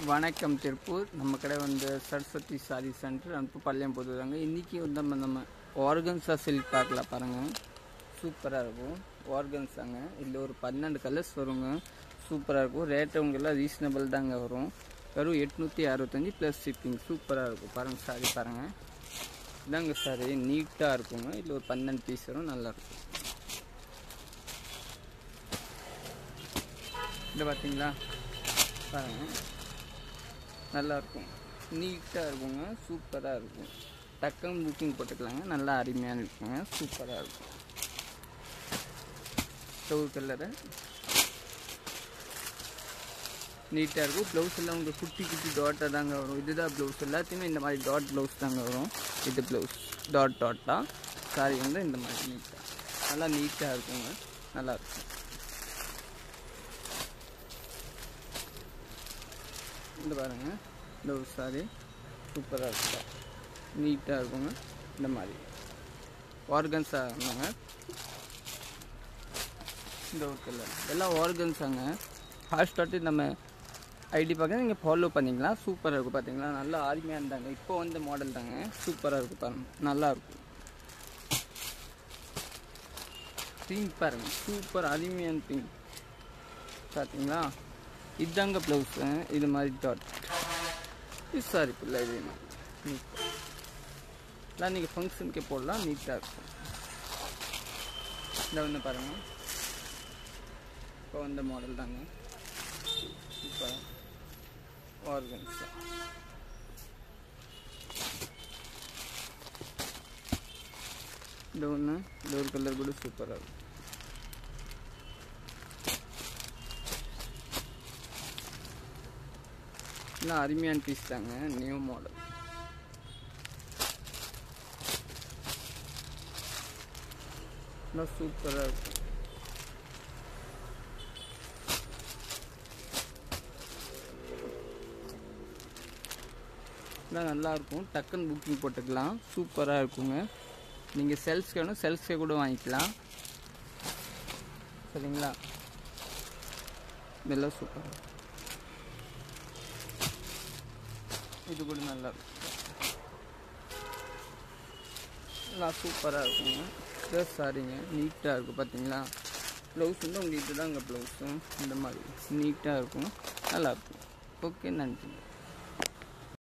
வணக்கம் திருப்பூர். நம்ம கடை வந்து சரஸ்வதி சாரி சென்டர் அனுப்பு பள்ளியம் போதுறாங்க. இன்றைக்கி வந்து நம்ம ஆர்கன்ஸா சில்க் பார்க்கலாம் பாருங்கள். சூப்பராக இருக்கும் ஆர்கன்ஸாங்க. இதில் ஒரு 12 கலர்ஸ் வருங்க. சூப்பராக இருக்கும். ரேட்டு உங்கெல்லாம் ரீசனபிள் தாங்க வரும். வெறும் 865 ப்ளஸ் ஷிப்பிங். சூப்பராக இருக்கும் பாருங்கள். சாரி பாருங்கள், இதாங்க சாரி. நீட்டாக இருக்குங்க. இதில் ஒரு 12 பீஸ் வரும். நல்லாயிருக்கும். இதை பார்த்தீங்களா பாருங்கள், நல்லாயிருக்கும். நீட்டாக இருக்குங்க. சூப்பராக இருக்கும். டக்குன்னு புக்கிங் போட்டுக்கலாங்க. நல்லா அருமையாக இருக்குங்க. சூப்பராக இருக்கும். டவுல் கலரு நீட்டாக இருக்கும். ப்ளவுஸ் எல்லாம் உங்களுக்கு குட்டி குட்டி டாட்டாக தாங்க வரும். இதுதான் ப்ளவுஸ். எல்லாத்தையுமே இந்த மாதிரி டாட் ப்ளவுஸ் தாங்க வரும். இது ப்ளவுஸ் டாட்டாக. சாரி வந்து இந்த மாதிரி நீட்டாக நல்லா நீட்டாக இருக்குங்க. நல்லாயிருக்கும். இந்த பாருங்கள், ப்ளவுஸ் சாரி சூப்பராக இருக்கும். நீட்டாக இருக்குங்க. இந்த மாதிரி ஆர்கன்ஸா இருந்தாங்க. இந்த ஒரு கலர் எல்லாம் ஆர்கன்ஸாங்க. ஹாட்ஸ்டார்ட்டு நம்ம ஐடி பார்க்க நீங்கள் ஃபாலோ பண்ணிக்கலாம். சூப்பராக இருக்கும். பார்த்தீங்களா, நல்லா ஆர்மியாக இருந்தாங்க. இப்போ வந்த மாடல் தாங்க. சூப்பராக இருக்கும் பாருங்கள். நல்லாயிருக்கும். பிங்க் பாருங்கள், சூப்பர் அருமையான பிங்க். பார்த்தீங்களா, இதுதாங்க ப்ளவுஸு. இது மாதிரி டாட் இது சாரி பிள்ளை. இது நீட்டாக எல்லாம் நீங்கள் ஃபங்க்ஷனுக்கே போடலாம். நீட்டாக இருக்கும். இந்த வந்து பாருங்கள், இப்போ வந்த மாடல் தாங்க. சூப்பராக ஆர்கன்ஸா. இந்த ஒன்று இந்த ஒரு கலர் கூட சூப்பராக இருக்கும். எல்லாம் அருமையான பீஸ் தாங்க. New model. எல்லாம் சூப்பராக இருக்கும். எல்லாம் நல்லாயிருக்கும். டக்குன்னு புக்கிங் போட்டுக்கலாம். சூப்பராக இருக்குங்க. நீங்கள் செல்ஸ்க்கு வேணும், செல்ஸ்க்கே கூட வாங்கிக்கலாம். சரிங்களா, இதெல்லாம் சூப்பராக. இது கூட நல்லா இருக்கும். எல்லாம் சூப்பராக இருக்குங்க. ப்ளஸ் சாரிங்க நீட்டாக இருக்கும். பார்த்தீங்களா, ப்ளவுஸ் வந்து உங்களுக்கு இதுதாங்க ப்ளவுஸும். இந்த மாதிரி நீட்டாக இருக்கும். நல்லாயிருக்கும். ஓகே, நன்றி.